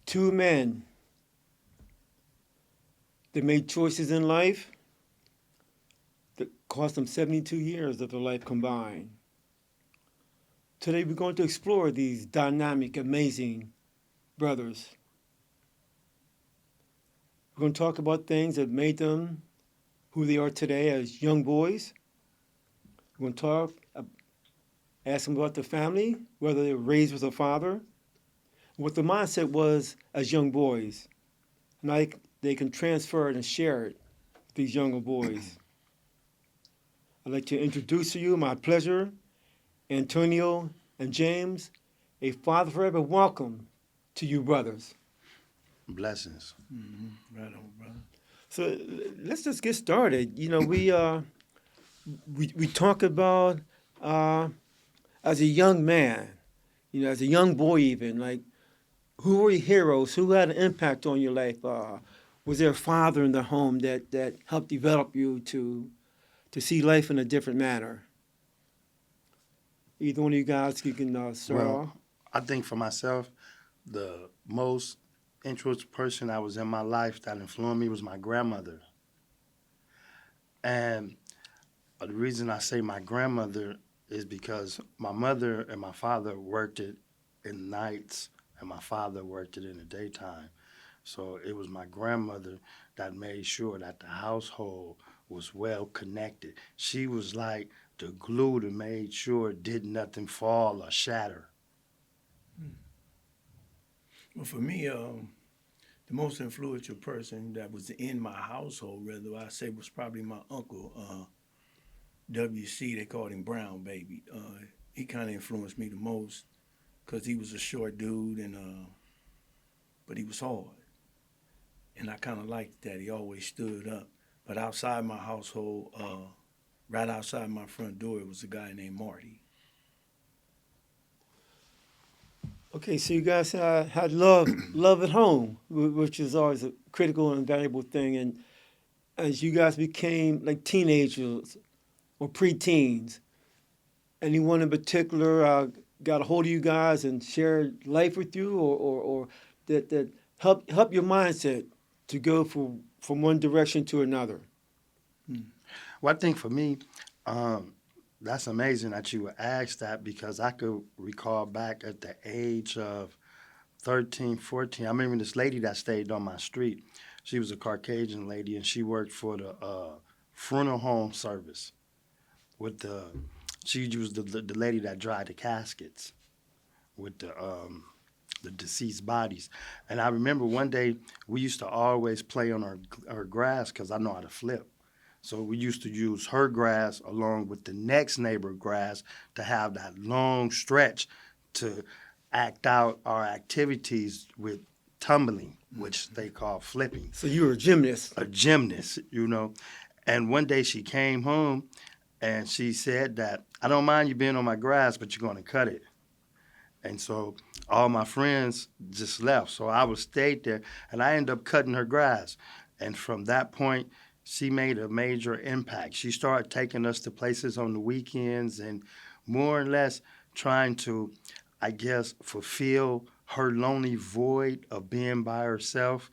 Two men that made choices in life that cost them 72 years of their life combined. Today, we're going to explore these dynamic, amazing brothers. We're going to talk about things that made them who they are today as young boys. We're going to ask them about their family, whether they were raised with a father, what the mindset was as young boys. And they can transfer it and share it with these younger boys. I'd like to introduce to you, my pleasure, Antonio and James, a father forever welcome to you, brothers. Blessings. Right on, brother. So let's just get started. We talk about as a young man, as a young boy, even like who were your heroes? Who had an impact on your life? Was there a father in the home that helped develop you to see life in a different manner? Either one of you guys, you can start Well, off. I think for myself, the most influential person that was in my life that influenced me was my grandmother. And the reason I say my grandmother is because my mother and my father worked it in the nights and my father worked it in the daytime. So it was my grandmother that made sure that the household was well connected. She was like the glue that made sure did nothing fall or shatter. Well, for me, the most influential person that was in my household, rather I say, was probably my uncle, WC. They called him Brown Baby. He kind of influenced me the most because he was a short dude, but he was hard, and I kind of liked that. He always stood up. But outside my household, right outside my front door, it was a guy named Marty. Okay, so you guys had love at home, which is always a critical and valuable thing. And as you guys became like teenagers or preteens, anyone in particular got a hold of you guys and shared life with you, or that help your mindset to go from one direction to another? Hmm. Well, I think for me, um, that's amazing that you would ask that because I could recall back at the age of 13, 14. I remember this lady that stayed on my street. She was a Caucasian lady and she worked for the funeral home service with she was the lady that dried the caskets with the deceased bodies. And I remember one day we used to always play on our grass because I know how to flip. So we used to use her grass along with the next neighbor grass to have that long stretch to act out our activities with tumbling, which they call flipping. So you were a gymnast. A gymnast. And one day she came home and she said that I don't mind you being on my grass, but you're going to cut it. And so all my friends just left. So I was stayed there and I ended up cutting her grass. And from that point, she made a major impact. She started taking us to places on the weekends and more or less trying to, I guess, fulfill her lonely void of being by herself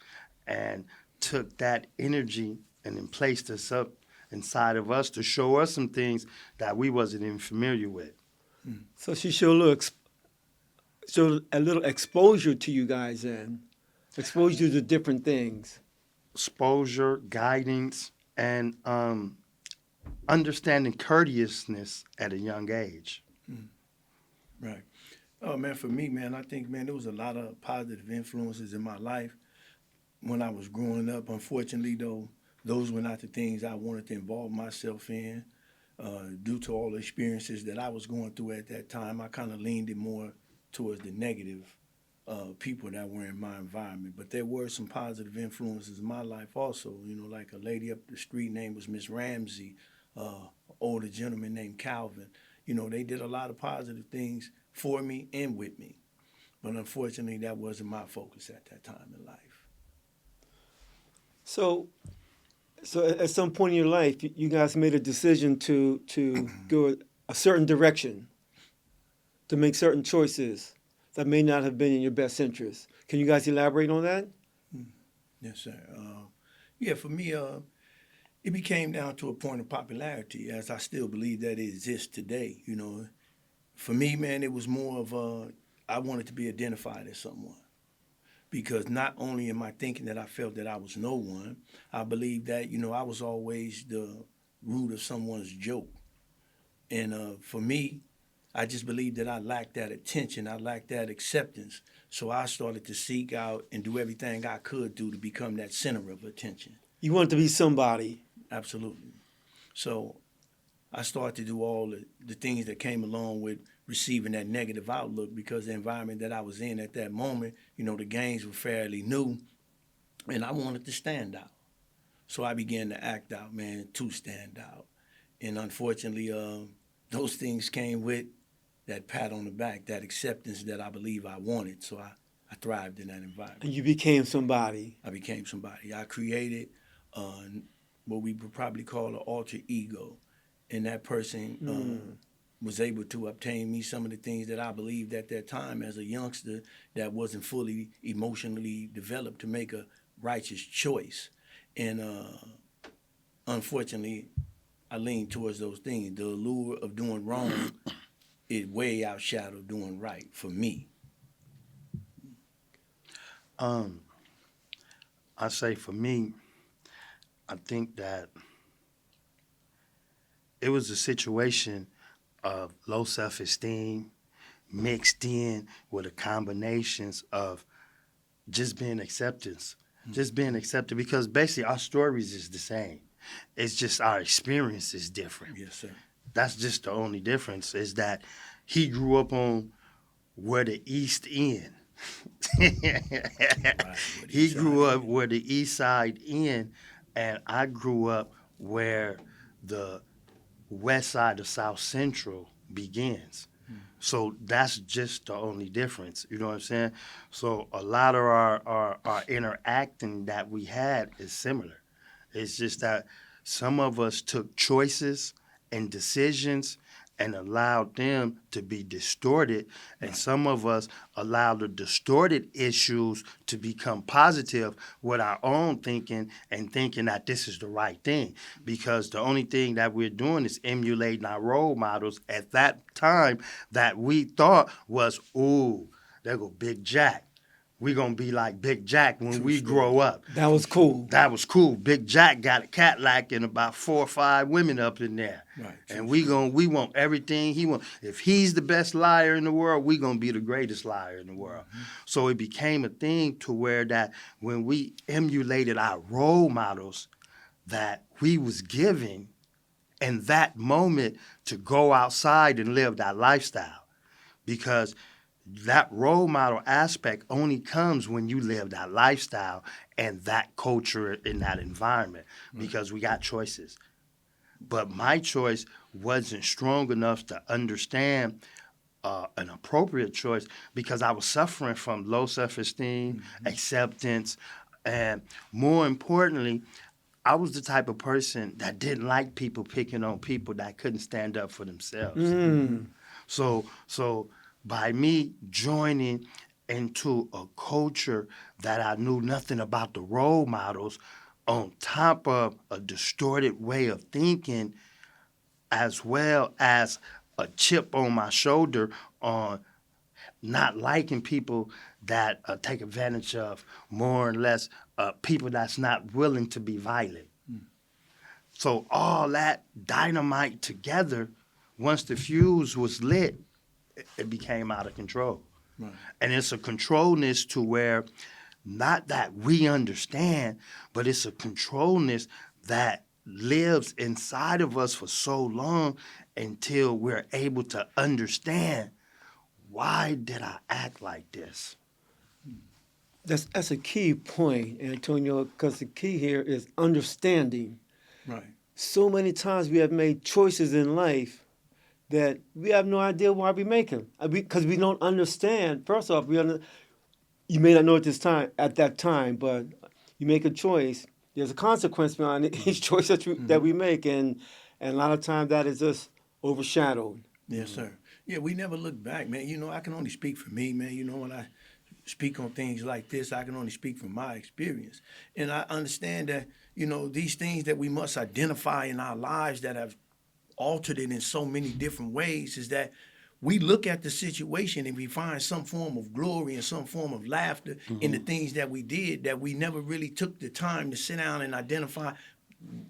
and took that energy and then placed us up inside of us to show us some things that we wasn't even familiar with. So she showed a little exposure to you guys and exposed you to different things. Exposure, guidance, and understanding courteousness at a young age. Right. Oh man, for me, man, I think man, there was a lot of positive influences in my life when I was growing up. Unfortunately, though, those were not the things I wanted to involve myself in. Due to all the experiences that I was going through at that time, I kind of leaned it more towards the negative people that were in my environment. But there were some positive influences in my life also. Like a lady up the street named was Miss Ramsey, older gentleman named Calvin. They did a lot of positive things for me and with me. But unfortunately, that wasn't my focus at that time in life. So So at some point in your life, you guys made a decision to go a certain direction, to make certain choices that may not have been in your best interest. Can you guys elaborate on that? Yes, sir. Yeah, for me, it became down to a point of popularity, as I still believe that it exists today. You know, for me, man, it was more of I wanted to be identified as someone because not only am I thinking that I felt that I was no one, I believe that I was always the root of someone's joke, and for me, I just believed that I lacked that attention, I lacked that acceptance, so I started to seek out and do everything I could do to become that center of attention. You want to be somebody. Absolutely. So I started to do all the things that came along with receiving that negative outlook because the environment that I was in at that moment, the gangs were fairly new, and I wanted to stand out. So I began to act out, man, to stand out. And unfortunately, those things came with that pat on the back, that acceptance that I believe I wanted. So I thrived in that environment. And you became somebody. I became somebody. I created uh, what we would probably call an alter ego. And that person was able to obtain me some of the things that I believed at that time as a youngster that wasn't fully emotionally developed to make a righteous choice. And unfortunately, I leaned towards those things. The allure of doing wrong it way outshadowed doing right for me. Um, I say for me, I think that it was a situation of low self-esteem mixed in with the combinations of just being acceptance, just being accepted because basically our stories is the same. It's just our experience is different. Yes, sir. That's just the only difference is that he grew up on where the East End. He grew up where the East Side End, and I grew up where the West Side of South Central begins. So that's just the only difference. You know what I'm saying? So a lot of our interacting that we had is similar. It's just that some of us took choices and decisions and allowed them to be distorted, and some of us allowed the distorted issues to become positive with our own thinking and thinking that this is the right thing. Because the only thing that we're doing is emulating our role models at that time that we thought was, ooh, there go Big Jack. We gonna be like Big Jack when we grow up. That was cool. That was cool. Big Jack got a Cadillac and about 4 or 5 women up in there. Right. And we want everything he want. If he's the best liar in the world, we gonna be the greatest liar in the world. So it became a thing to where that when we emulated our role models that we was giving in that moment to go outside and live that lifestyle. Because that role model aspect only comes when you live that lifestyle and that culture in that environment because we got choices. But my choice wasn't strong enough to understand an appropriate choice because I was suffering from low self-esteem, acceptance, and more importantly, I was the type of person that didn't like people picking on people that couldn't stand up for themselves. So by me joining into a culture that I knew nothing about the role models, on top of a distorted way of thinking, as well as a chip on my shoulder on not liking people that take advantage of more or less people that's not willing to be violent. So all that dynamite together, once the fuse was lit, it became out of control. Right. And it's a controlness to where not that we understand, but it's a controlness that lives inside of us for so long until we're able to understand why did I act like this? That's a key point, Antonio, because the key here is understanding. Right. So many times we have made choices in life that we have no idea why we make them because we don't understand. First off, you may not know at that time, but you make a choice. There's a consequence behind each choice that we make, and a lot of times that is just overshadowed. Yes, sir. Yeah, we never look back, man. I can only speak for me, man. When I speak on things like this. I can only speak from my experience. And I understand that, these things that we must identify in our lives that have altered it in so many different ways is that we look at the situation and we find some form of glory and some form of laughter in the things that we did, that we never really took the time to sit down and identify,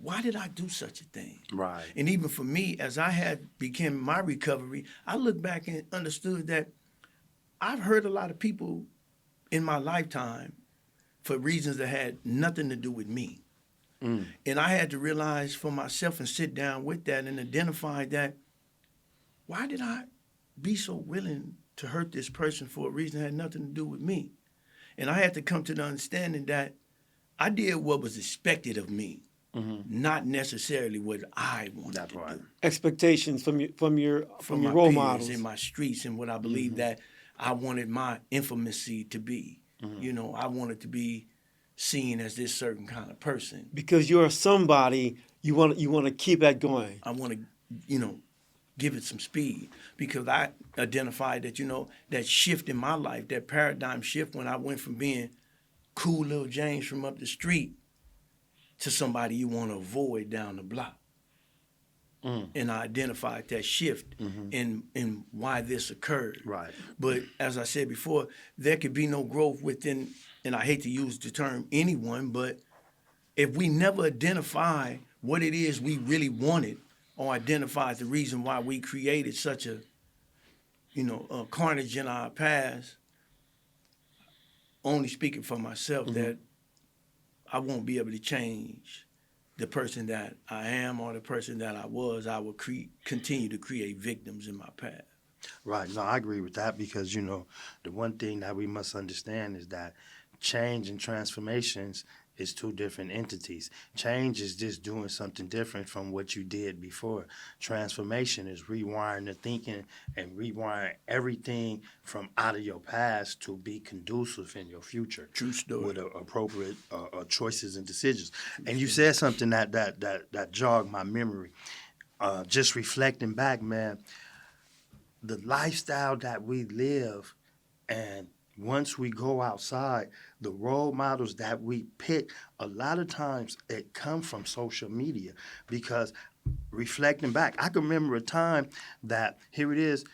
why did I do such a thing? Right. And even for me, as I had become my recovery, I look back and understood that I've hurt a lot of people in my lifetime for reasons that had nothing to do with me. And I had to realize for myself and sit down with that and identify that, why did I be so willing to hurt this person for a reason that had nothing to do with me? And I had to come to the understanding that I did what was expected of me, not necessarily what I wanted That's to right. do. Expectations from your My role peers models. in my streets and what I believe that I wanted my infamousy to be. I wanted to be seen as this certain kind of person. Because you're somebody, you want to keep that going. I want to, give it some speed because I identified that, that shift in my life, that paradigm shift when I went from being cool little James from up the street to somebody you want to avoid down the block. And I identified that shift in why this occurred. Right. But as I said before, there could be no growth within, and I hate to use the term anyone, but if we never identify what it is we really wanted or identify the reason why we created such a carnage in our past, only speaking for myself, that I won't be able to change the person that I am or the person that I was. I will continue to create victims in my path. Right. No, I agree with that because, the one thing that we must understand is that change and transformations is two different entities. Change is just doing something different from what you did before. Transformation is rewiring the thinking and rewiring everything from out of your past to be conducive in your future. True story. With appropriate choices and decisions. And you said something that jogged my memory. Just reflecting back, man, the lifestyle that we live, and once we go outside, the role models that we pick, a lot of times it comes from social media. Because reflecting back, I can remember a time that, here it is,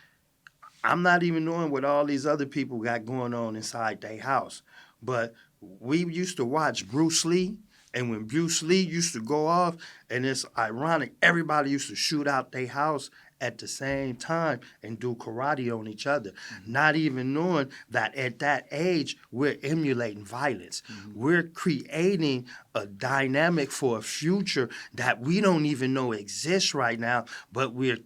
I'm not even knowing what all these other people got going on inside their house. But we used to watch Bruce Lee, and when Bruce Lee used to go off, and it's ironic, everybody used to shoot out their house at the same time and do karate on each other, not even knowing that at that age, we're emulating violence. We're creating a dynamic for a future that we don't even know exists right now, but we're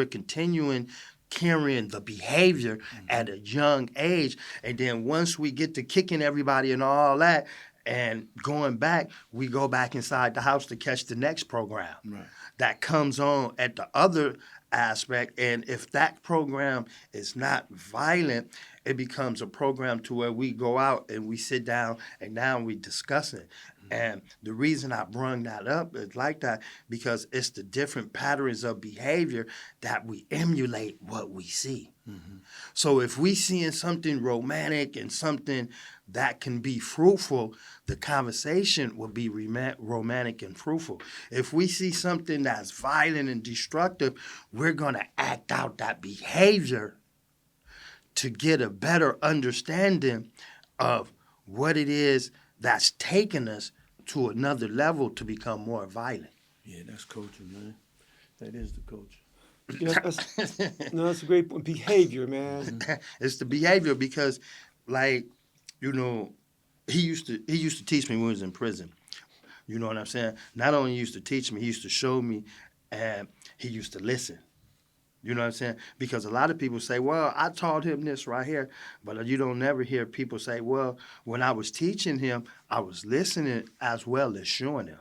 continuing carrying the behavior at a young age. And then once we get to kicking everybody and all that and going back, we go back inside the house to catch the next program. Right. That comes on at the other aspect. And if that program is not violent, it becomes a program to where we go out and we sit down and now we discuss it. And the reason I brung that up is like that because it's the different patterns of behavior that we emulate what we see. So if we seeing something romantic and something that can be fruitful, the conversation will be romantic and fruitful. If we see something that's violent and destructive, we're going to act out that behavior to get a better understanding of what it is that's taking us to another level to become more violent. Yeah, that's culture, man. That is the culture. That's a great point. Behavior, man. It's the behavior because, like, he used to teach me when he was in prison. You know what I'm saying? Not only used to teach me, he used to show me, and he used to listen. You know what I'm saying? Because a lot of people say, well, I taught him this right here. But you don't never hear people say, well, when I was teaching him, I was listening as well as showing him.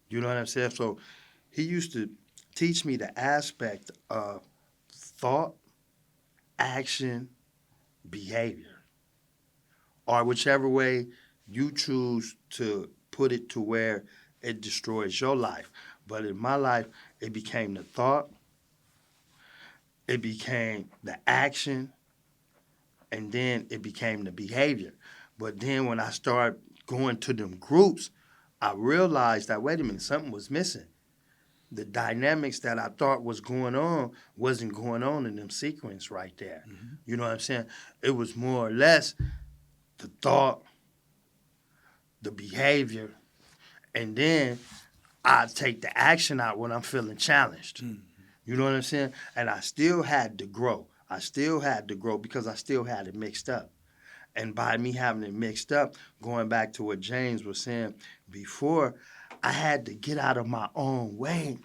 You know what I'm saying? So he used to teach me the aspect of thought, action, behavior, or whichever way you choose to put it to where it destroys your life. But in my life, it became the thought, it became the action, and then it became the behavior. But then when I started going to them groups, I realized that, wait a minute, something was missing. The dynamics that I thought was going on wasn't going on in them sequence right there. Mm-hmm. You know what I'm saying? It was more or less the thought, the behavior, and then I take the action out when I'm feeling challenged. Mm-hmm. You know what I'm saying? And I still had to grow. I still had to grow because I still had it mixed up. And by me having it mixed up, going back to what James was saying before, I had to get out of my own way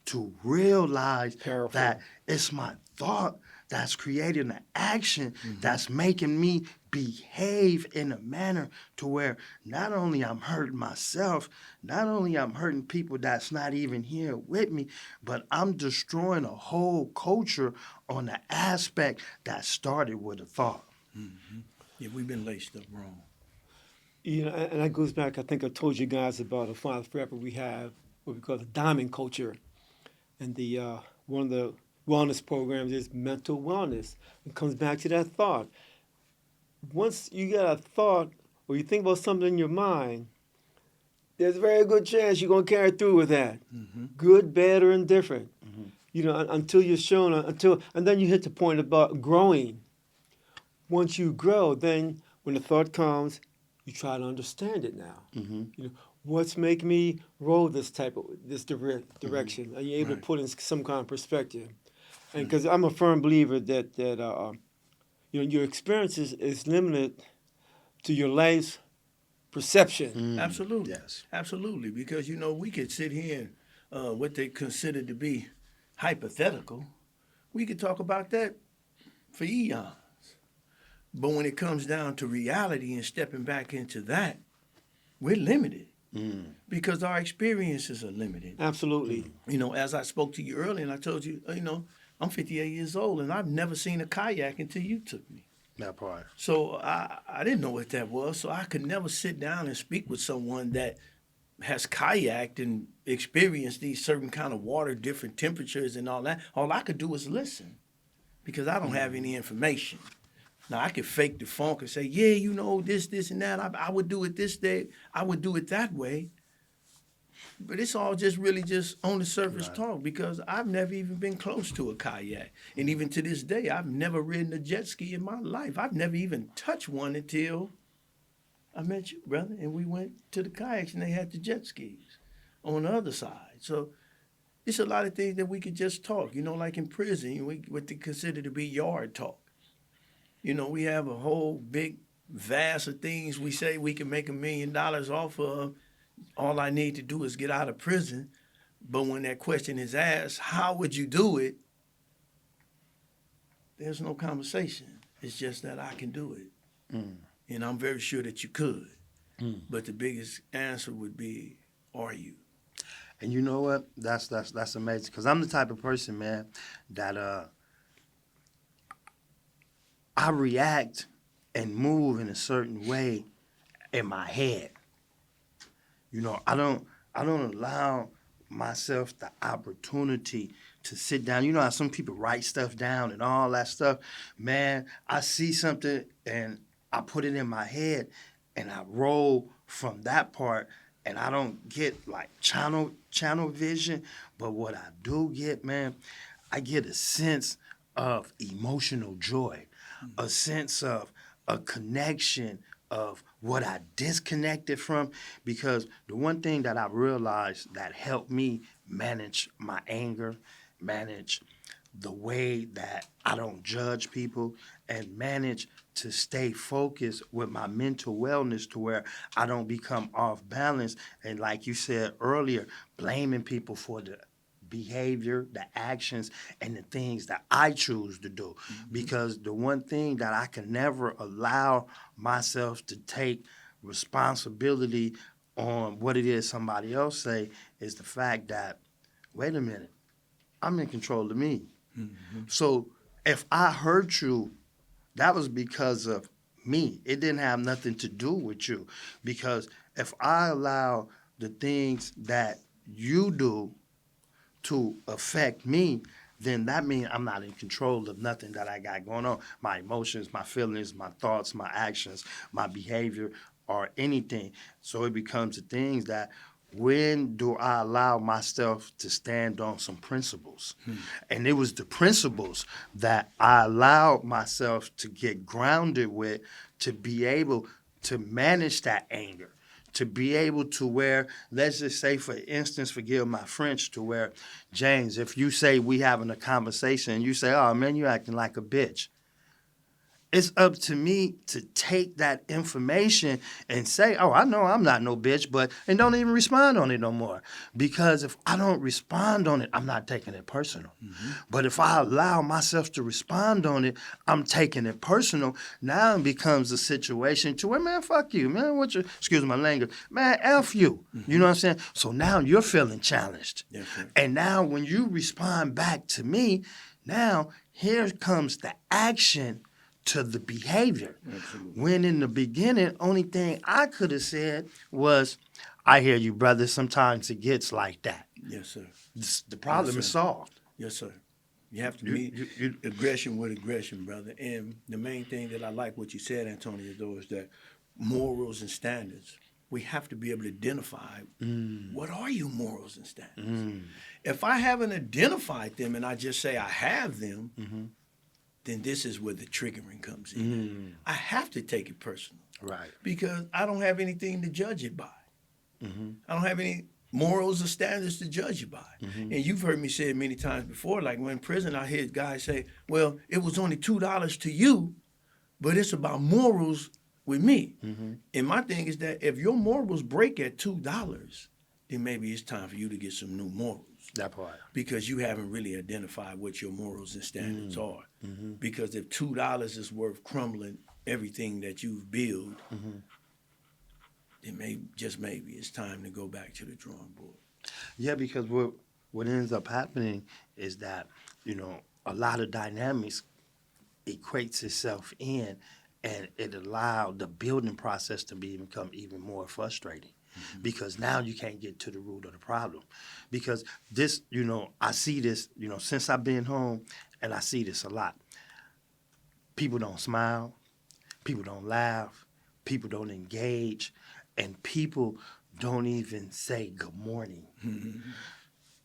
to realize Powerful. that it's my thought that's creating an action Mm-hmm. that's making me behave in a manner to where not only I'm hurting myself, not only I'm hurting people that's not even here with me, but I'm destroying a whole culture on the aspect that started with a thought. Mm-hmm. Yeah, we've been laced up wrong. You know, and that goes back. I think I told you guys about a father forever we have what we call the diamond culture, and the one of the wellness programs is mental wellness. It comes back to that thought. Once you got a thought or you think about something in your mind, there's a very good chance you're gonna carry through with that, Mm-hmm. good, bad, or indifferent. Mhm. You know, until you're shown, and then you hit the point about growing. Once you grow, then when the thought comes, you try to understand it now. Mhm. You know, what's making me roll this direction? Are you able Right. to put in some kind of perspective? And because I'm a firm believer that you know your experience is limited to your life's perception. Mm. Absolutely. Yes. Absolutely. Because, we could sit here and what they consider to be hypothetical. We could talk about that for eons. But when it comes down to reality and stepping back into that, we're limited Mm. because our experiences are limited. Absolutely. As I spoke to you earlier and I told you, I'm 58 years old and I've never seen a kayak until you took me. That part. So I didn't know what that was. So I could never sit down and speak with someone that has kayaked and experienced these certain kind of water, different temperatures and all that. All I could do was listen because I don't have any information. Now I could fake the funk and say, yeah, this, and that. I would do it this day. I would do it that way. But it's all just really just on the surface Right. talk because I've never even been close to a kayak. And even to this day, I've never ridden a jet ski in my life. I've never even touched one until I met you, brother. And we went to the kayaks and they had the jet skis on the other side. So it's a lot of things that we could just talk, like in prison, what they consider to be yard talk. We have a whole big vast of things we say we can make $1 million off of. All I need to do is get out of prison. But when that question is asked, how would you do it? There's no conversation. It's just that I can do it. Mm. And I'm very sure that you could. Mm. But the biggest answer would be, are you? And you know what? That's amazing. Cause I'm the type of person, man, that I react and move in a certain way in my head. I don't allow myself the opportunity to sit down. You know how some people write stuff down and all that stuff? Man, I see something and I put it in my head and I roll from that part and I don't get like channel vision, but what I do get, man, I get a sense of emotional joy, a sense of a connection of what I disconnected from, because the one thing that I realized that helped me manage my anger, manage the way that I don't judge people, and manage to stay focused with my mental wellness to where I don't become off balance. And like you said earlier, blaming people for the behavior, the actions, and the things that I choose to do. Because the one thing that I can never allow myself to take responsibility on what it is somebody else say is the fact that, wait a minute, I'm in control of me. Mm-hmm. So if I hurt you, that was because of me. It didn't have nothing to do with you. Because if I allow the things that you do to affect me, then that means I'm not in control of nothing that I got going on. My emotions, my feelings, my thoughts, my actions, my behavior, or anything. So it becomes the things that when do I allow myself to stand on some principles? And it was the principles that I allowed myself to get grounded with to be able to manage that anger. To be able to where, let's just say, for instance, forgive my French, to where, James, if you say we having a conversation and you say, oh man, you acting like a bitch. It's up to me to take that information and say, oh, I know I'm not no bitch, and don't even respond on it no more. Because if I don't respond on it, I'm not taking it personal. But if I allow myself to respond on it, I'm taking it personal. Now it becomes a situation to where, man, fuck you, man, excuse my language, man, F you. You know what I'm saying? So now you're feeling challenged. Yes, sir. And now when you respond back to me, now here comes the action to the behavior. Absolutely. When in the beginning, only thing I could have said was, I hear you, brother, sometimes it gets like that. Yes, sir. The problem Yes, is sir. solved. Yes, sir. You have to You- meet you- aggression with aggression, brother. And the main thing that I like what you said, Antonio, though, is that morals and standards. We have to be able to identify what are your morals and standards. If I haven't identified them and I just say I have them, then this is where the triggering comes in. I have to take it personal Right. because I don't have anything to judge it by. I don't have any morals or standards to judge it by. And you've heard me say it many times before, like when in prison, I hear guys say, well, it was only $2 to you, but it's about morals with me. And my thing is that if your morals break at $2, then maybe it's time for you to get some new morals. That part. Because you haven't really identified what your morals and standards are. Because if $2 is worth crumbling everything that you've built, then maybe it's time to go back to the drawing board. Yeah, because what ends up happening is that, a lot of dynamics equates itself in, and it allowed the building process to become even more frustrating. Because now you can't get to the root of the problem. Because this, I see this, since I've been home, and I see this a lot. People don't smile, people don't laugh, people don't engage, and people don't even say good morning.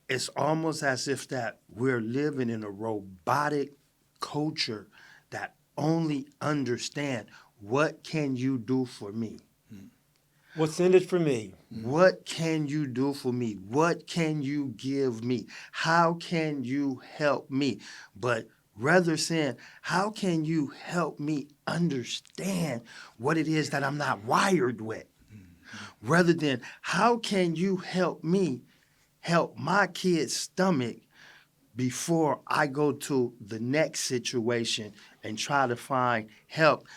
It's almost as if that we're living in a robotic culture that only understand what can you do for me. What's in it for me? What can you do for me? What can you give me? How can you help me? But rather saying, how can you help me understand what it is that I'm not wired with? Rather than, how can you help me help my kid's stomach before I go to the next situation and try to find help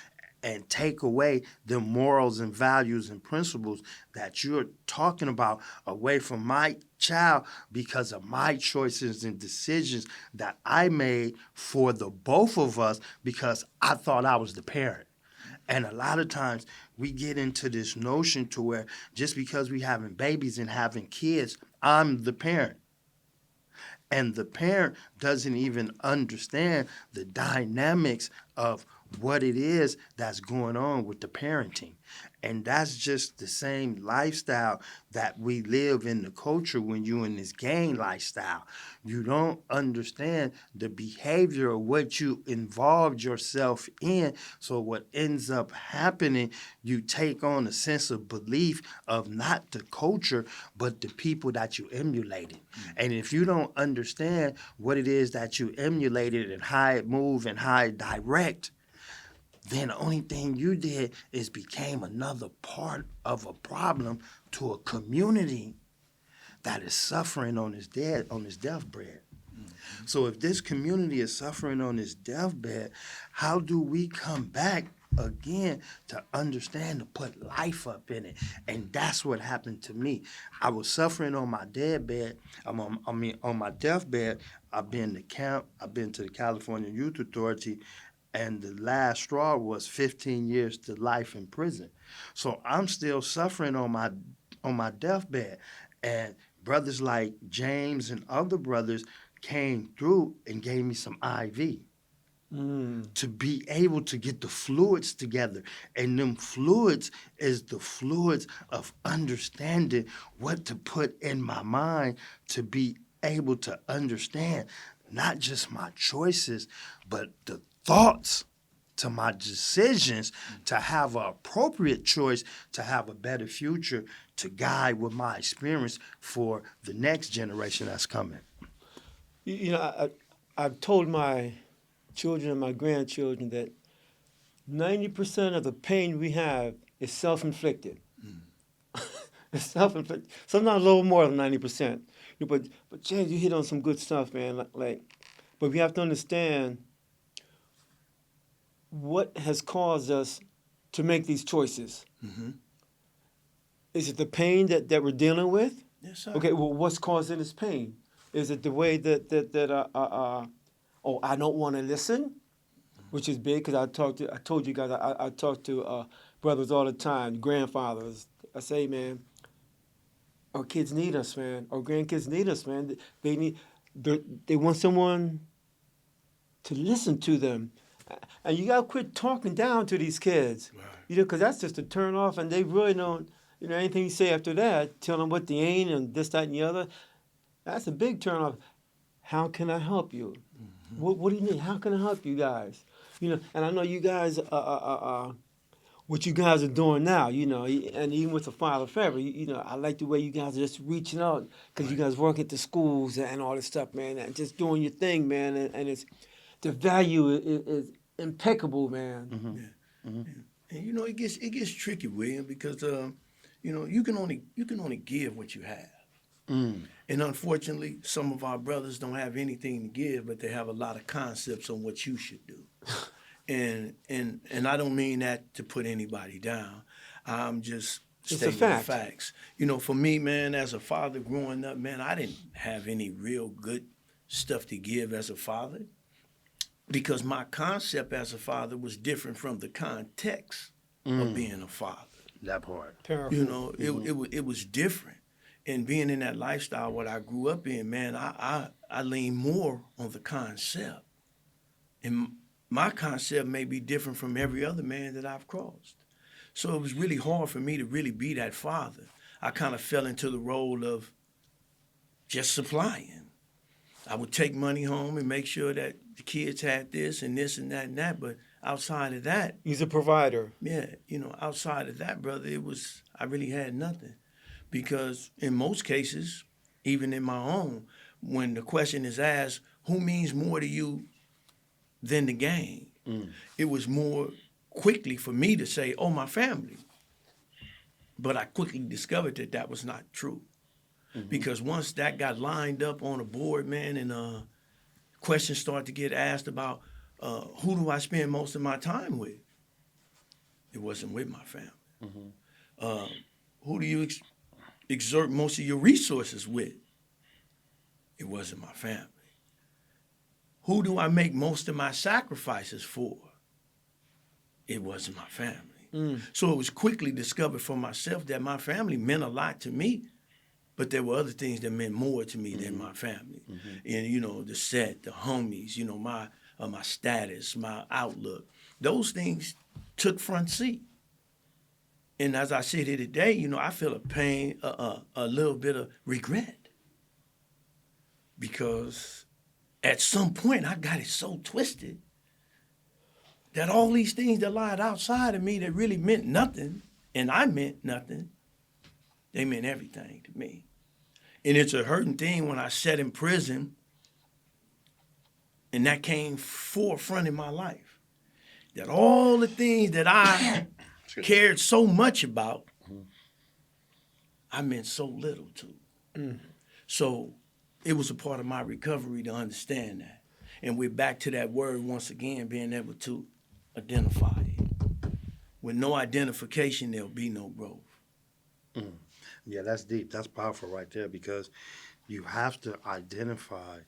and take away the morals and values and principles that you're talking about away from my child because of my choices and decisions that I made for the both of us because I thought I was the parent. And a lot of times we get into this notion to where just because we having babies and having kids, I'm the parent. And the parent doesn't even understand the dynamics of what it is that's going on with the parenting. And that's just the same lifestyle that we live in the culture when you're in this gang lifestyle. You don't understand the behavior of what you involved yourself in. So what ends up happening, you take on a sense of belief of not the culture, but the people that you emulated. And if you don't understand what it is that you emulated and how it move and how it direct, then the only thing you did is became another part of a problem to a community that is suffering on this deathbed. So if this community is suffering on this deathbed, how do we come back again to understand to put life up in it? And that's what happened to me. I was suffering on my deathbed. On my deathbed. I've been to camp. I've been to the California Youth Authority. And the last straw was 15 years to life in prison. So I'm still suffering on my deathbed. And brothers like James and other brothers came through and gave me some IV Mm. to be able to get the fluids together. And them fluids is the fluids of understanding what to put in my mind to be able to understand not just my choices, but the thoughts to my decisions to have an appropriate choice to have a better future to guide with my experience for the next generation that's coming. You know, I've told my children and my grandchildren that 90% of the pain we have is self-inflicted. It's self-inflicted. Sometimes a little more than 90%. But James, you hit on some good stuff, man. But we have to understand what has caused us to make these choices. Mm-hmm. Is it the pain that we're dealing with? Yes, sir. Okay, well, what's causing this pain? Is it the way oh, I don't want to listen, which is big because I told you guys, I talk to brothers all the time, grandfathers. I say, man, our kids need us, man. Our grandkids need us, man. They want someone to listen to them, and you gotta quit talking down to these kids. Right. Because that's just a turn off, and they really don't. Anything you say after that, tell them what they ain't and this, that, and the other. That's a big turn off. How can I help you? Mm-hmm. What do you need? How can I help you guys? And I know you guys, what you guys are doing now, and even with the Father Forever, I like the way you guys are just reaching out because you guys work at the schools and all this stuff, man, and just doing your thing, man, and it's the value is impeccable, man. Mm-hmm. Yeah. Mm-hmm. And it gets tricky, William, because you can only give what you have. Mm. And unfortunately, some of our brothers don't have anything to give, but they have a lot of concepts on what you should do. And I don't mean that to put anybody down. I'm just It's a stating the fact. facts. For me, man, as a father growing up, man, I didn't have any real good stuff to give as a father because my concept as a father was different from the context of being a father. That part. Powerful. It was different. And being in that lifestyle, what I grew up in, man, I lean more on the concept. And my concept may be different from every other man that I've crossed. So it was really hard for me to really be that father. I kind of fell into the role of just supplying. I would take money home and make sure that the kids had this and this and that and that. But outside of that, He's a provider. yeah, outside of that, brother, I really had nothing. Because in most cases, even in my own, when the question is asked, who means more to you than the game? It was more quickly for me to say, oh, my family. But I quickly discovered that was not true. Because once that got lined up on a board, man, and questions started to get asked about who do I spend most of my time with? It wasn't with my family. Who do you exert most of your resources with? It wasn't my family. Who do I make most of my sacrifices for? It wasn't my family. So it was quickly discovered for myself that my family meant a lot to me, but there were other things that meant more to me than my family. And the set, the homies, my status, my outlook, those things took front seat. And as I sit here today, I feel a pain, a little bit of regret. Because at some point I got it so twisted that all these things that lied outside of me that really meant nothing, and I meant nothing, they meant everything to me. And it's a hurting thing when I sat in prison and that came forefront in my life. That all the things that I cared so much about, I meant so little to. So it was a part of my recovery to understand that. And we're back to that word once again, being able to identify it. With no identification, there'll be no growth. Yeah, that's deep. That's powerful right there because you have to identify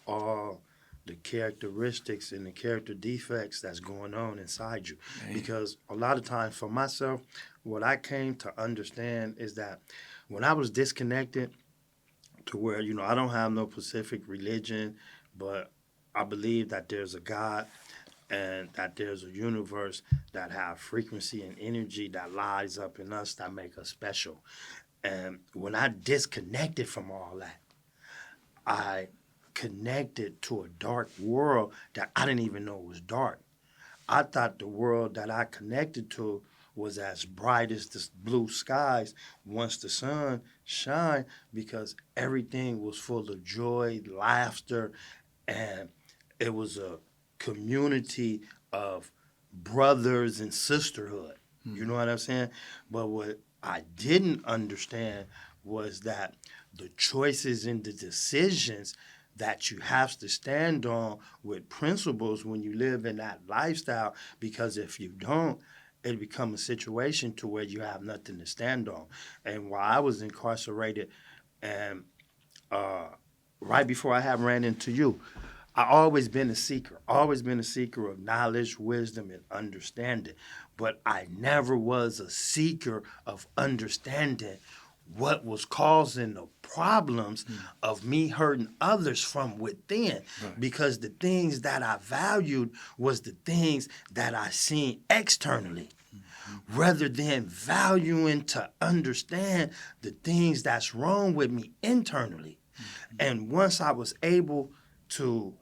all the characteristics and the character defects that's going on inside you. Man. Because a lot of times for myself, what I came to understand is that when I was disconnected to where, I don't have no specific religion, but I believe that there's a God and that there's a universe that have frequency and energy that lies up in us that make us special. And when I disconnected from all that, I connected to a dark world that I didn't even know was dark. I thought the world that I connected to was as bright as the blue skies once the sun shined, because everything was full of joy, laughter, and it was a community of brothers and sisterhood. You know what I'm saying? But what I didn't understand was that the choices and the decisions that you have to stand on with principles when you live in that lifestyle, because if you don't, it become a situation to where you have nothing to stand on. And while I was incarcerated, and right before I have ran into you, I always been a seeker of knowledge, wisdom, and understanding. But I never was a seeker of understanding what was causing the problems of me hurting others from within. Right. Because the things that I valued was the things that I seen externally, rather than valuing to understand the things that's wrong with me internally. And once I was able to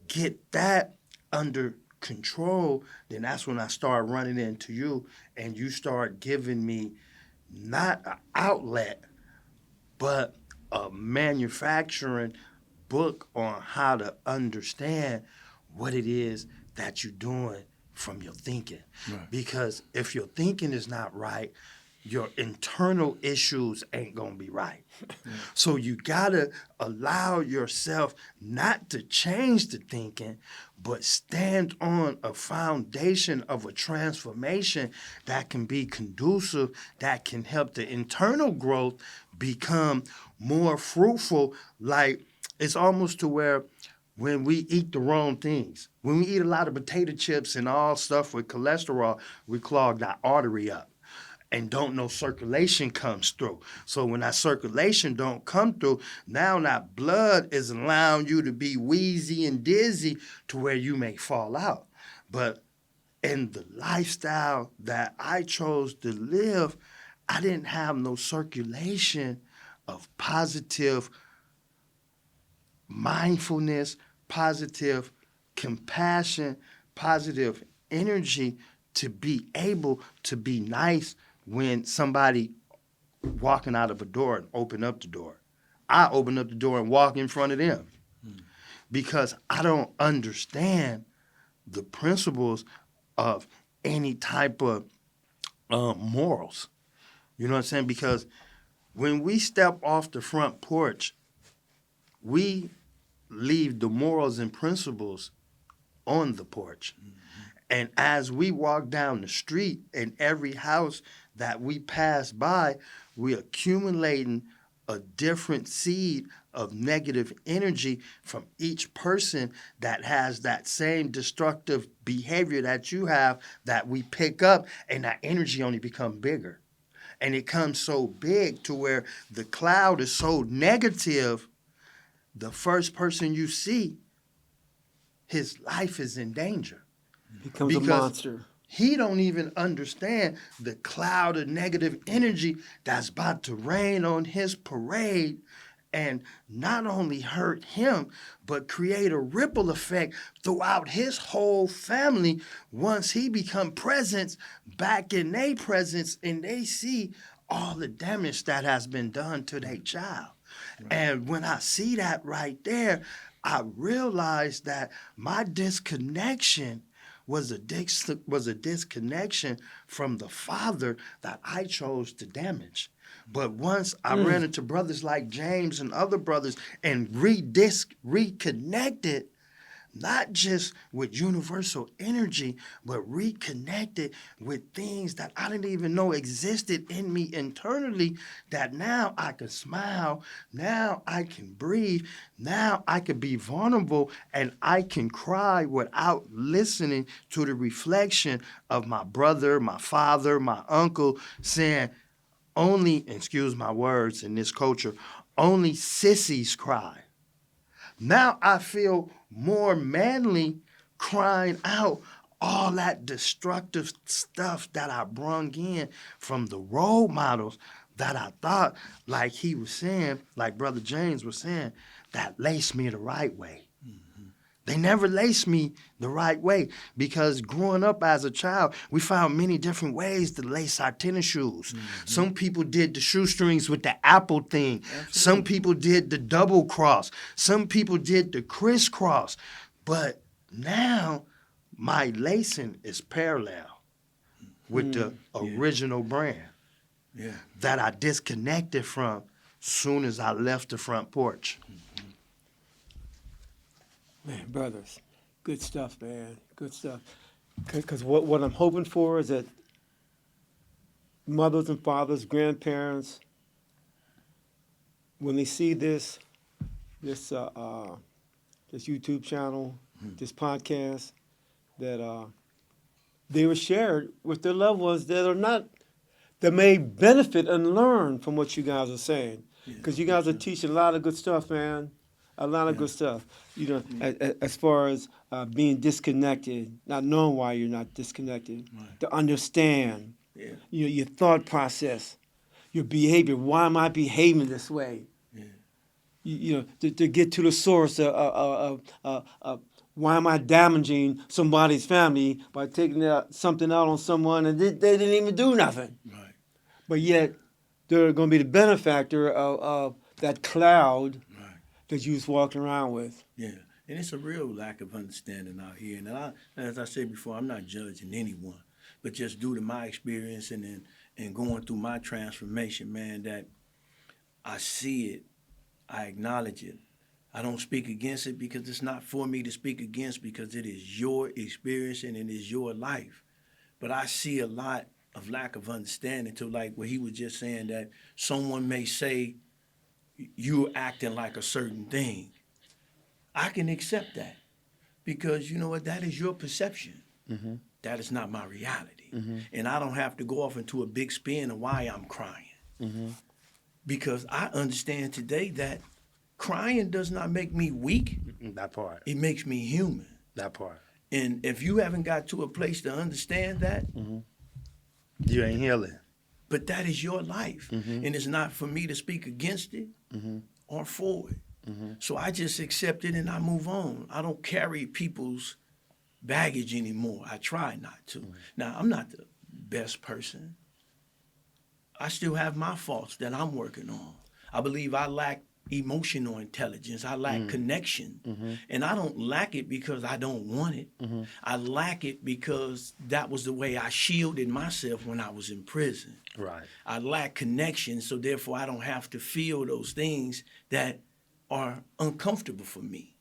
get that under control, then that's when I started running into you, and you start giving me not an outlet, but a manufacturing book on how to understand what it is that you're doing from your thinking. Right. Because if your thinking is not right, your internal issues ain't gonna be right. So you gotta allow yourself not to change the thinking, but stand on a foundation of a transformation that can be conducive, that can help the internal growth become more fruitful. Like, it's almost to where when we eat the wrong things, when we eat a lot of potato chips and all stuff with cholesterol, we clog that artery up, and don't know circulation comes through. So when that circulation don't come through, now that blood is allowing you to be wheezy and dizzy to where you may fall out. But in the lifestyle that I chose to live, I didn't have no circulation of positive mindfulness, positive compassion, positive energy to be able to be nice when somebody walking out of a door and open up the door. I open up the door and walk in front of them because I don't understand the principles of any type of morals. You know what I'm saying? Because when we step off the front porch, we leave the morals and principles on the porch. And as we walk down the street, in every house that we pass by, we're accumulating a different seed of negative energy from each person that has that same destructive behavior that you have, that we pick up, and that energy only becomes bigger. And it comes so big to where the cloud is so negative, the first person you see, his life is in danger. Becomes a Because monster. he don't even understand the cloud of negative energy that's about to rain on his parade, and not only hurt him, but create a ripple effect throughout his whole family once he become presence back in their presence, and they see all the damage that has been done to their child. And when I see that right there, I realize that my disconnection was a disconnection from the Father that I chose to damage. But once I ran into brothers like James and other brothers and reconnected, not just with universal energy, but reconnected with things that I didn't even know existed in me internally, that now I can smile, now I can breathe, now I can be vulnerable, and I can cry without listening to the reflection of my brother, my father, my uncle saying, only, excuse my words in this culture, only sissies cry. Now I feel more manly crying out all that destructive stuff that I brung in from the role models that I thought, like he was saying, like Brother James was saying, that laced me the right way. They never laced me the right way because growing up as a child, we found many different ways to lace our tennis shoes. Some people did the shoestrings with the apple thing. Some people did the double cross. Some people did the crisscross. But now my lacing is parallel with the original brand Yeah. that I disconnected from soon as I left the front porch. Man, brothers, good stuff, man. Good stuff. Because what I'm hoping for is that mothers and fathers, grandparents, when they see this YouTube channel, this podcast, that they were shared with their loved ones that may benefit and learn from what you guys are saying. Because you guys are teaching a lot of good stuff, man. A lot of good stuff. You know, as far as being disconnected, not knowing why you're not disconnected, to understand, Yeah. you know, your thought process, your behavior. Why am I behaving this way? Yeah. You know, to get to the source of why am I damaging somebody's family by taking something out on someone and they didn't even do nothing. Right. But yet, they're going to be the benefactor of that cloud Right. that you was walking around with. Yeah. And it's a real lack of understanding out here. And as I said before, I'm not judging anyone, but just due to my experience and going through my transformation, man, that I see it, I acknowledge it. I don't speak against it because it's not for me to speak against because it is your experience and it is your life. But I see a lot of lack of understanding to like what he was just saying that someone may say you're acting like a certain thing. I can accept that because you know what? That is your perception. Mm-hmm. That is not my reality. Mm-hmm. And I don't have to go off into a big spin of why I'm crying. Mm-hmm. Because I understand today that crying does not make me weak. That part. It makes me human. That part. And if you haven't got to a place to understand that, You ain't healing. but that is your life. Mm-hmm. And it's not for me to speak against it Mm-hmm. or for it. Mm-hmm. So I just accept it and I move on. I don't carry people's baggage anymore. I try not to. Now, I'm not the best person. I still have my faults that I'm working on. I believe I lack emotional intelligence. I lack connection. And I don't lack it because I don't want it. I lack it because that was the way I shielded myself when I was in prison. Right. I lack connection, so therefore I don't have to feel those things that are uncomfortable for me.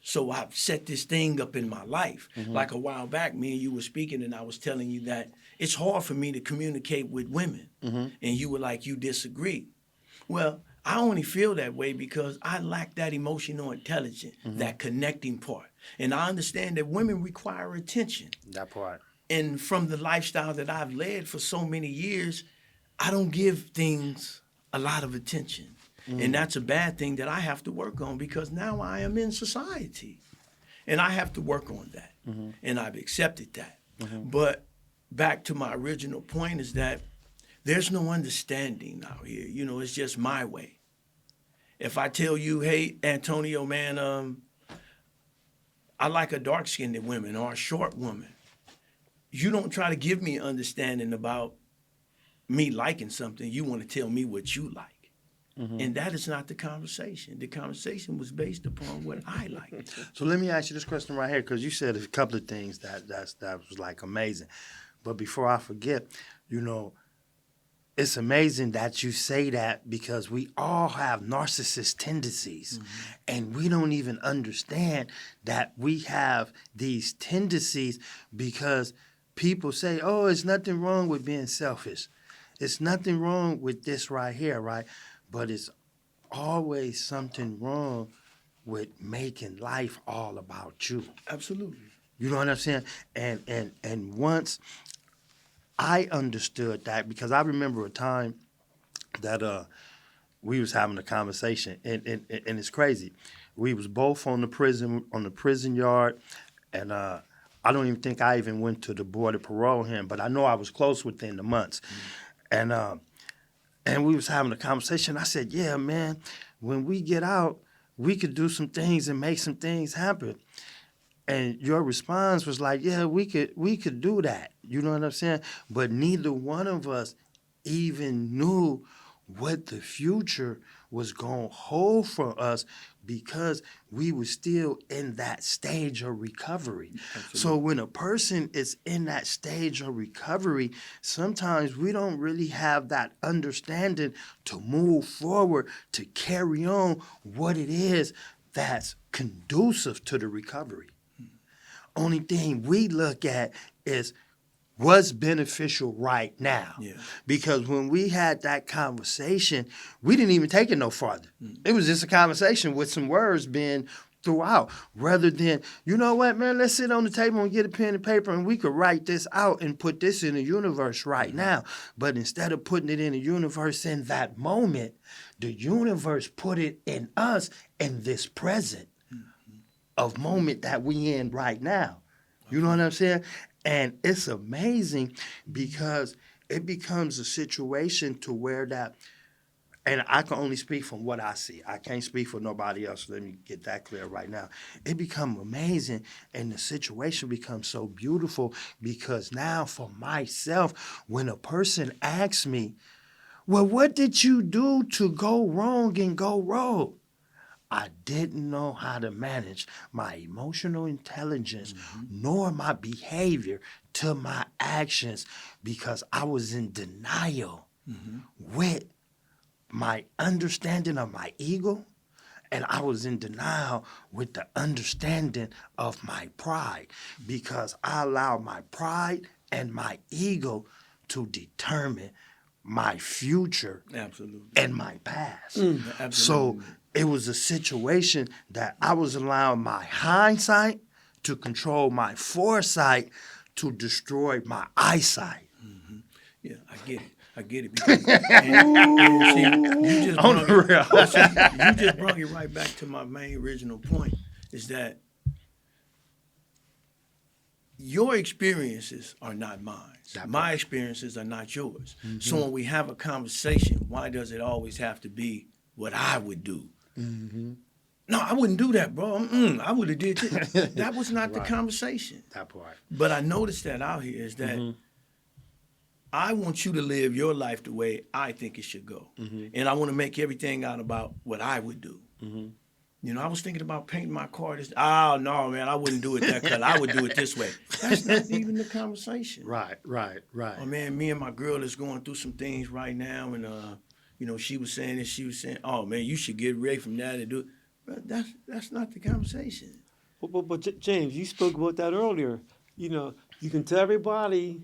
So I've set this thing up in my life. Like a while back, me and you were speaking, and I was telling you that it's hard for me to communicate with women. And you were like, you disagree. Well, I only feel that way because I lack that emotional intelligence, that connecting part. And I understand that women require attention. That part. And from the lifestyle that I've led for so many years, I don't give things a lot of attention. And that's a bad thing that I have to work on because now I am in society. And I have to work on that. And I've accepted that. But back to my original point is that there's no understanding out here. You know, it's just my way. If I tell you, hey, Antonio, man, I like a dark-skinned woman or a short woman, you don't try to give me understanding about me liking something. You want to tell me what you like. And that is not the conversation. The conversation was based upon what I like. So let me ask you this question right here, because you said a couple of things that was like amazing. But before I forget, you know, it's amazing that you say that because we all have narcissist tendencies and we don't even understand that we have these tendencies because people say, oh, it's nothing wrong with being selfish. It's nothing wrong with this right here, right? But it's always something wrong with making life all about you. Absolutely. You know what I'm saying? And once I understood that, because I remember a time that we was having a conversation, and it's crazy. We was both on the prison yard, and I don't even think I even went to the board of parole him, but I know I was close within the months, and we was having a conversation. I said, "Yeah, man, when we get out, we could do some things and make some things happen." And your response was like, "Yeah, we could do that." You know what I'm saying? But neither one of us even knew what the future was going to hold for us because we were still in that stage of recovery. So when a person is in that stage of recovery, sometimes we don't really have that understanding to move forward, to carry on what it is that's conducive to the recovery. Only thing we look at is what's beneficial right now. Yeah. Because when we had that conversation, we didn't even take it no farther. It was just a conversation with some words being throughout, rather than, you know what, man, let's sit on the table and get a pen and paper and we could write this out and put this in the universe right now. But instead of putting it in the universe in that moment, the universe put it in us in this present of moment that we in right now. You know what I'm saying? And it's amazing because it becomes a situation to where that, and I can only speak from what I see. I can't speak for nobody else. Let me get that clear right now. It becomes amazing and the situation becomes so beautiful because now for myself, when a person asks me, well, what did you do to go wrong and go wrong? I didn't know how to manage my emotional intelligence nor my behavior to my actions because I was in denial with my understanding of my ego, and I was in denial with the understanding of my pride because I allowed my pride and my ego to determine my future Absolutely. and my past. Absolutely. So it was a situation that I was allowing my hindsight to control my foresight to destroy my eyesight. Yeah, I get it. I get it because and see, you just On brought the it, real. but see, you just brought it right back to my main original point is that your experiences are not mine. My experiences are not yours. So when we have a conversation, why does it always have to be what I would do? No, I wouldn't do that, bro. I would have did this. That was not the conversation. That part. But I noticed that out here is that I want you to live your life the way I think it should go. And I want to make everything out about what I would do. You know, I was thinking about painting my car this. Oh, no, man, I wouldn't do it that color. I would do it this way. That's not even the conversation. Right. Oh, man, me and my girl is going through some things right now. And, you know, she was saying this. She was saying, oh, man, you should get away from that and do it. But that's not the conversation. But James, you spoke about that earlier. You know, you can tell everybody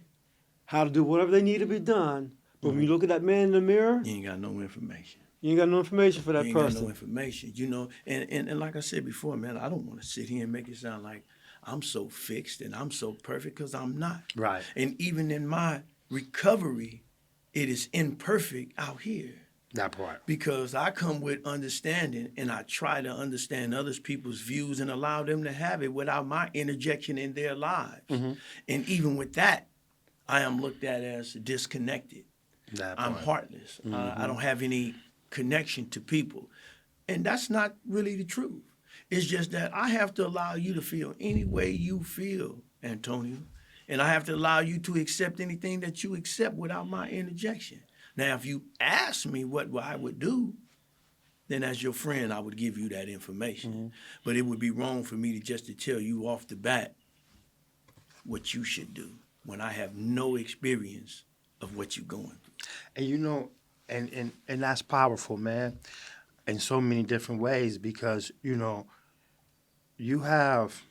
how to do whatever they need to be done, but when you look at that man in the mirror, You ain't got no information. you ain't got no information for that You ain't got no person. information, you know. And like I said before, man, I don't want to sit here and make it sound like I'm so fixed and I'm so perfect because I'm not. Right. And even in my recovery, it is imperfect out here That part. because I come with understanding and I try to understand others people's views and allow them to have it without my interjection in their lives. And even with that, I am looked at as disconnected. That I'm part. heartless. I don't have any connection to people. And that's not really the truth. It's just that I have to allow you to feel any way you feel, Antonio. And I have to allow you to accept anything that you accept without my interjection. Now, if you ask me what I would do, then as your friend, I would give you that information. But it would be wrong for me to tell you off the bat what you should do when I have no experience of what you're going through. And you know, and that's powerful, man, in so many different ways because, you know, you have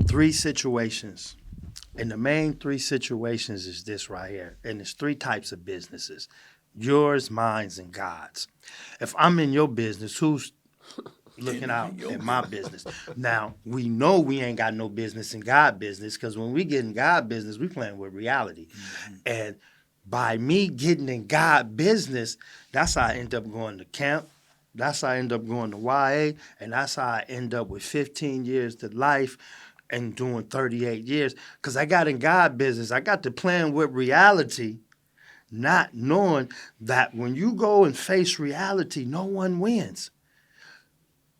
three situations. And the main three situations is this right here. And it's three types of businesses. Yours, mine, and God's. If I'm in your business, who's looking out at my business? Now, we know we ain't got no business in God business because when we get in God business, we playing with reality. And by me getting in God business, that's how I end up going to camp. That's how I end up going to YA. And that's how I end up with 15 years to life and doing 38 years. Because I got in God business. I got to playing with reality, not knowing that when you go and face reality, no one wins.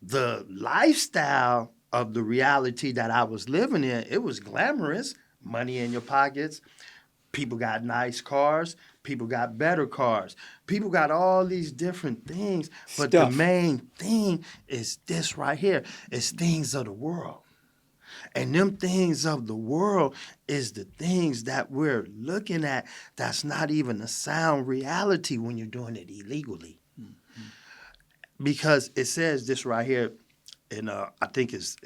The lifestyle of the reality that I was living in, it was glamorous. Money in your pockets, people got nice cars. People got better cars. People got all these different things. But the Stuff. main thing is this right here. It's things of the world. And them things of the world is the things that we're looking at that's not even a sound reality when you're doing it illegally. Because it says this right here in I think it's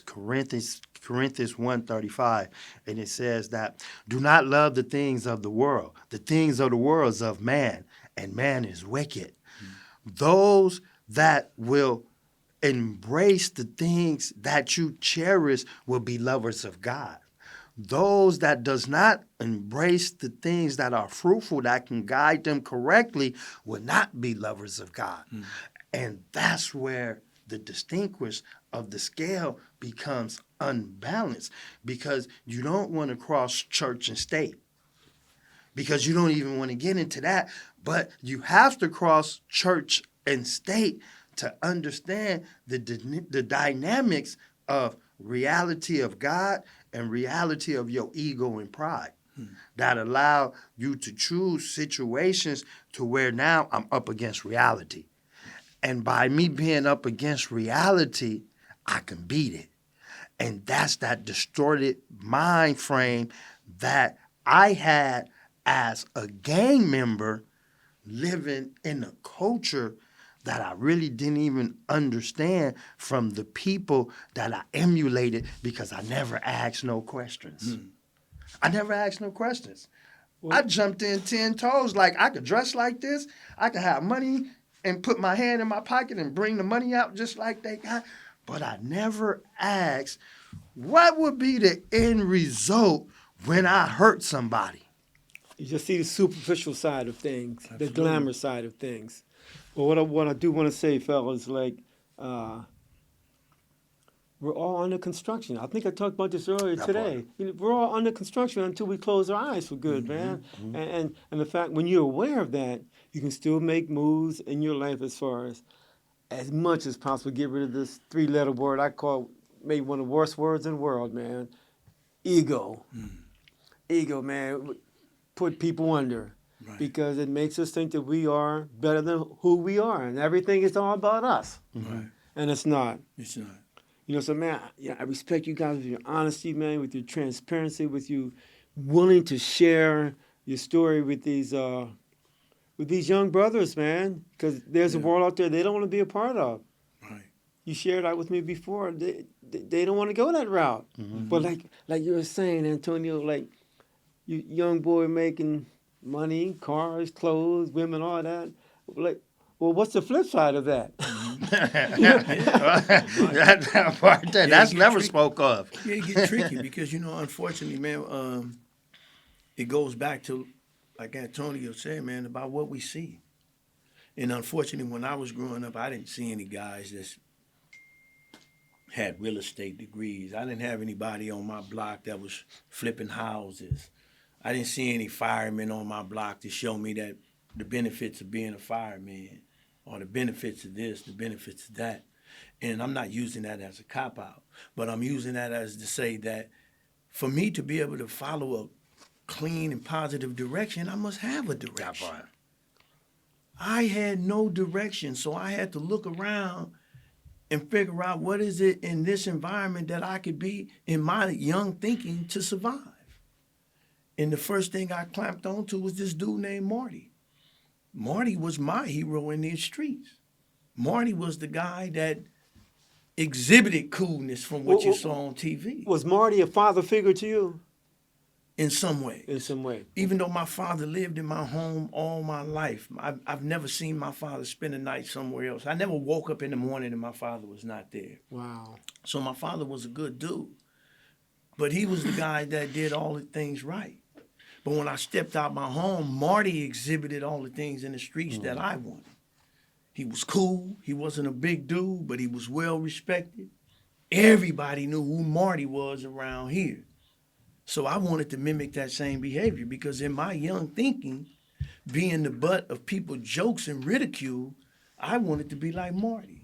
Corinthians 1:35, and it says that do not love the things of the world. The things of the world is of man, and man is wicked. Those that will embrace the things that you cherish will be lovers of God. Those that does not embrace the things that are fruitful that can guide them correctly will not be lovers of God. And that's where the distinguish of the scale becomes unbalanced, because you don't want to cross church and state, because you don't even want to get into that. But you have to cross church and state to understand the dynamics of reality of God and reality of your ego and pride that allow you to choose situations to where now I'm up against reality. And by me being up against reality, I can beat it. And that's that distorted mind frame that I had as a gang member living in a culture that I really didn't even understand from the people that I emulated, because I never asked no questions. I never asked no questions. I jumped in 10 toes. Like, I could dress like this. I could have money and put my hand in my pocket and bring the money out just like they got. But I never asked what would be the end result when I hurt somebody. You just see the superficial side of things, the Absolutely. glamour side of things. But what I do want to say, fellas, like we're all under construction. I think I talked about this earlier That today. part. You know, we're all under construction until we close our eyes for good, man. And the fact when you're aware of that, you can still make moves in your life as much as possible. Get rid of this three-letter word I call maybe one of the worst words in the world, man. Ego. Ego, man. Put people under. Right. Because it makes us think that we are better than who we are, and everything is all about us, Right. and it's not. It's not. You know, so man, yeah, I respect you guys with your honesty, man, with your transparency, with you willing to share your story with these young brothers, man, because there's a Yeah. world out there they don't want to be a part of. Right. You shared that with me before. They don't want to go that route. But like you were saying, Antonio, like you young boy making money, cars, clothes, women, all that. Like, well, what's the flip side of that? That part there, Yeah, that's it get never tricky. spoke of. Yeah, it get tricky because unfortunately, man, it goes back to like Antonio said, man, about what we see. And unfortunately, when I was growing up, I didn't see any guys that had real estate degrees. I didn't have anybody on my block that was flipping houses. I didn't see any firemen on my block to show me that the benefits of being a fireman or the benefits of this, the benefits of that. And I'm not using that as a cop-out, but I'm using that as to say that for me to be able to follow a clean and positive direction, I must have a direction. part. I had no direction, so I had to look around and figure out what is it in this environment that I could be in my young thinking to survive. And the first thing I clamped onto was this dude named Marty. Marty was my hero in these streets. Marty was the guy that exhibited coolness from what you saw on TV Was Marty a father figure to you in some ways. in some way? Even though my father lived in my home all my life, I've never seen my father spend a night somewhere else. I never woke up in the morning and my father was not there. Wow. So my father was a good dude. But he was the guy that did all the things right. But when I stepped out my home, Marty exhibited all the things in the streets that I wanted. He was cool. He wasn't a big dude, but he was well respected. Everybody knew who Marty was around here. So I wanted to mimic that same behavior because in my young thinking, being the butt of people's jokes and ridicule, I wanted to be like Marty.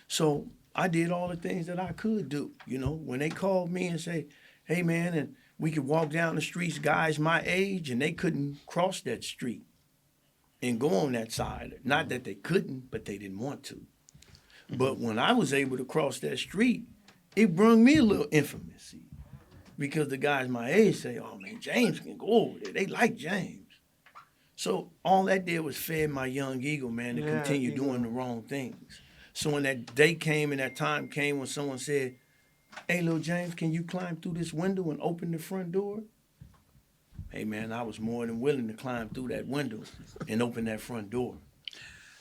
So I did all the things that I could do. You know, when they called me and say, hey man, and we could walk down the streets, guys my age, and they couldn't cross that street and go on that side. Not that they couldn't, but they didn't want to. But when I was able to cross that street, it brought me a little infamy because the guys my age say, oh man, James can go over there. They like James. So all that did was fed my young ego, man, to Yeah, continue ego. doing the wrong things. So when that day came and that time came when someone said, hey, little James, can you climb through this window and open the front door? Hey, man, I was more than willing to climb through that window and open that front door.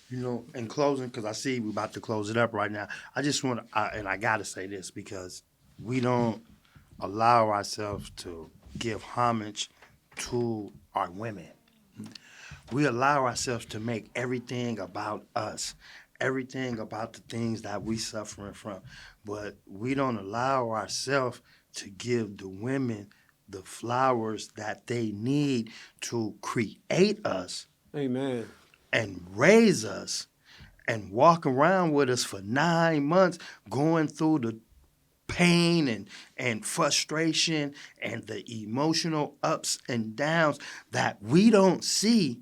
You know, in closing, because I see we're about to close it up right now, I just want to, and I got to say this because we don't allow ourselves to give homage to our women. We allow ourselves to make everything about us, everything about the things that we suffering from, but we don't allow ourselves to give the women the flowers that they need to create us Amen. and raise us and walk around with us for 9 months going through the pain and frustration and the emotional ups and downs that we don't see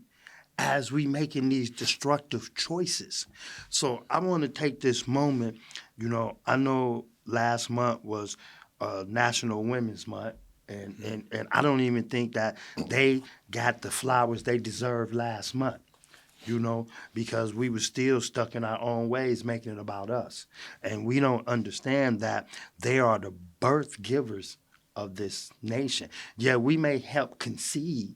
as we making these destructive choices. So I want to take this moment, you know, I know last month was National Women's Month, and I don't even think that they got the flowers they deserved last month, you know, because we were still stuck in our own ways, making it about us. And we don't understand that they are the birth givers of this nation. Yeah, we may help concede,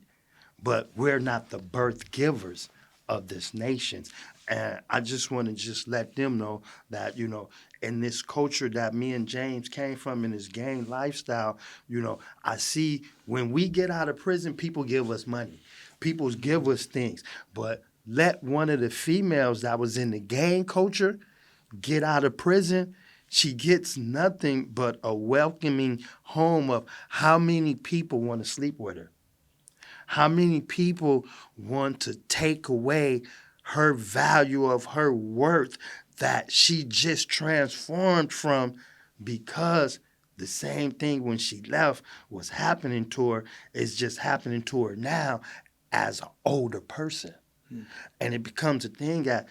but we're not the birth givers of this nation. And I just want to just let them know that, you know, in this culture that me and James came from, in this gang lifestyle, you know, I see when we get out of prison, people give us money. People give us things. But let one of the females that was in the gang culture get out of prison, she gets nothing but a welcoming home of how many people want to sleep with her. How many people want to take away her value of her worth that she just transformed from because the same thing when she left was happening to her is just happening to her now as an older person. And it becomes a thing that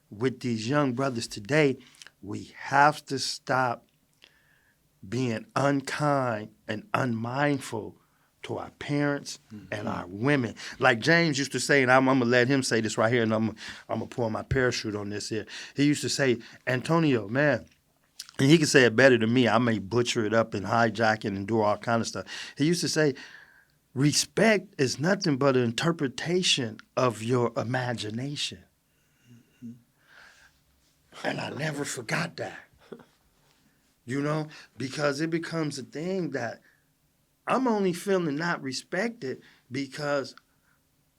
with these young brothers today, we have to stop being unkind and unmindful to our parents and our women. Like James used to say, and I'm going to let him say this right here, and I'm going to pull my parachute on this here. He used to say, Antonio, man, and he can say it better than me. I may butcher it up and hijack it and do all kind of stuff. He used to say, respect is nothing but an interpretation of your imagination. And I never forgot that. You know, because it becomes a thing that I'm only feeling not respected because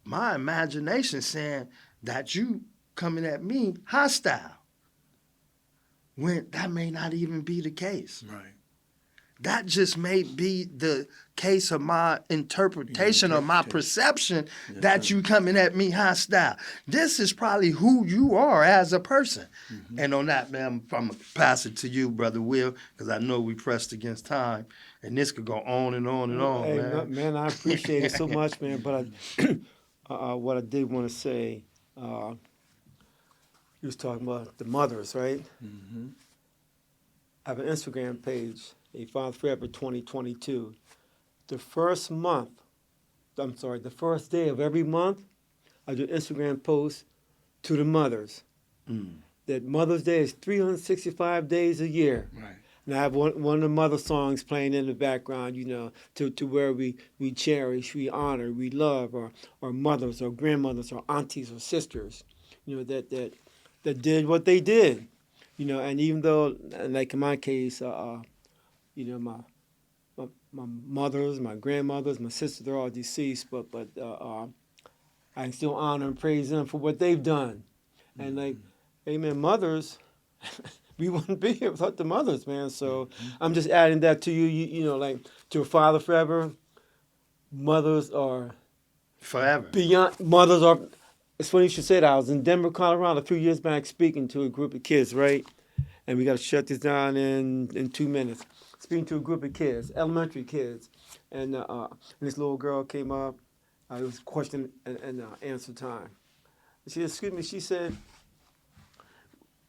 my imagination saying that you coming at me hostile when that may not even be the case. Right. That just may be the case of my interpretation or my perception that you coming at me hostile. This is probably who you are as a person. And on that, man, I'm going to pass it to you, Brother Will, because I know we pressed against time. And this could go on and on and on, Hey, man. I appreciate it so much, man. But what I did want to say, you was talking about the mothers, right? I have an Instagram page, A Father Forever 2022. The first day of every month, I do an Instagram post to the mothers. That Mother's Day is 365 days a year. Right. And I have one of the mother songs playing in the background, you know, to where we cherish, we honor, we love our mothers, our grandmothers, our aunties, our sisters, you know, that did what they did, you know. And even though, like in my case, you know, my mothers, my grandmothers, my sisters, they're all deceased, but I still honor and praise them for what they've done. And like, amen, mothers, we wouldn't be here without the mothers, man. So I'm just adding that to you, you know, like to a father forever. Mothers are Forever. beyond, mothers are, it's funny you should say that. I was in Denver, Colorado a few years back speaking to a group of kids, right? And we got to shut this down in 2 minutes. Speaking to a group of kids, elementary kids. And this little girl came up. It was question and answer time. She said, excuse me, she said,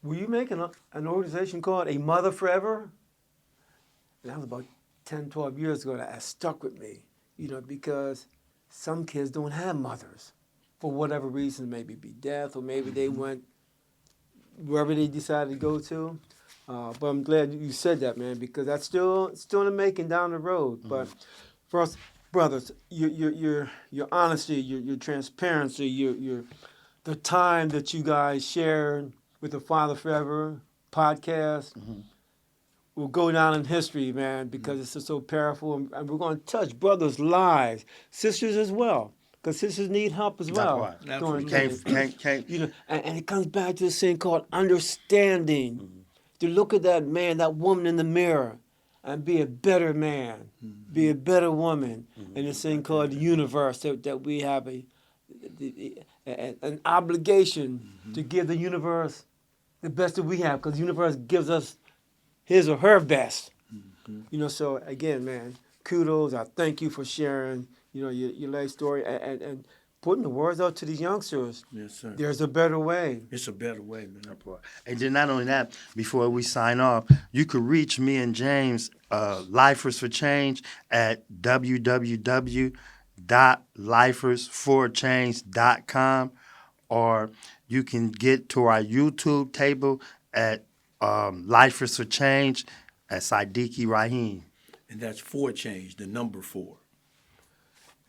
will you make an organization called A Mother Forever? And that was about 10, 12 years ago. That stuck with me, you know, because some kids don't have mothers for whatever reason, maybe be death or maybe they went wherever they decided to go to. But I'm glad you said that, man, because that's still in the making down the road. But for us, brothers, your honesty, your transparency, your the time that you guys shared with the Father Forever podcast will go down in history, man, because it's just so powerful. And we're going to touch brothers' lives, sisters as well, because sisters need help as That well. part. during Absolutely. things. Can't. You know, and it comes back to this thing called understanding. To look at that man, that woman in the mirror, and be a better man, be a better woman, in this thing called the universe that we have an obligation to give the universe the best that we have, because the universe gives us his or her best. You know, so again, man, kudos. I thank you for sharing, you know, your life story and putting the words out to these youngsters. Yes, sir. There's a better way. It's a better way, man. And then not only that, before we sign off, you could reach me and James, Lifers for Change, at www.lifersforchange.com, or you can get to our YouTube table at Lifers for Change at Siddiqui Rahim. And that's 4 change, the number 4.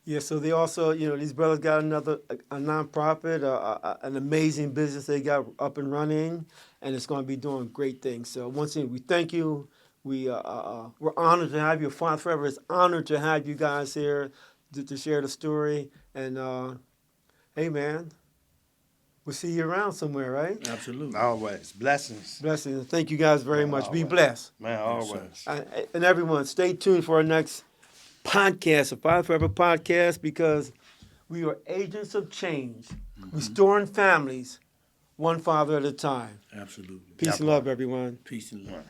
Yeah, so they also, you know, these brothers got a nonprofit, an amazing business they got up and running, and it's going to be doing great things. So once again, we thank you. We're honored to have you. Father Forever is honored to have you guys here to share the story. And hey, man, we'll see you around somewhere, right? Absolutely. Always. Blessings. Blessings. Thank you guys very much. Be always. blessed. Man, Yes, always. And everyone, stay tuned for our next podcast, a Father Forever podcast, because we are agents of change, restoring families, one father at a time. Absolutely. Peace and love, everyone. Peace and love.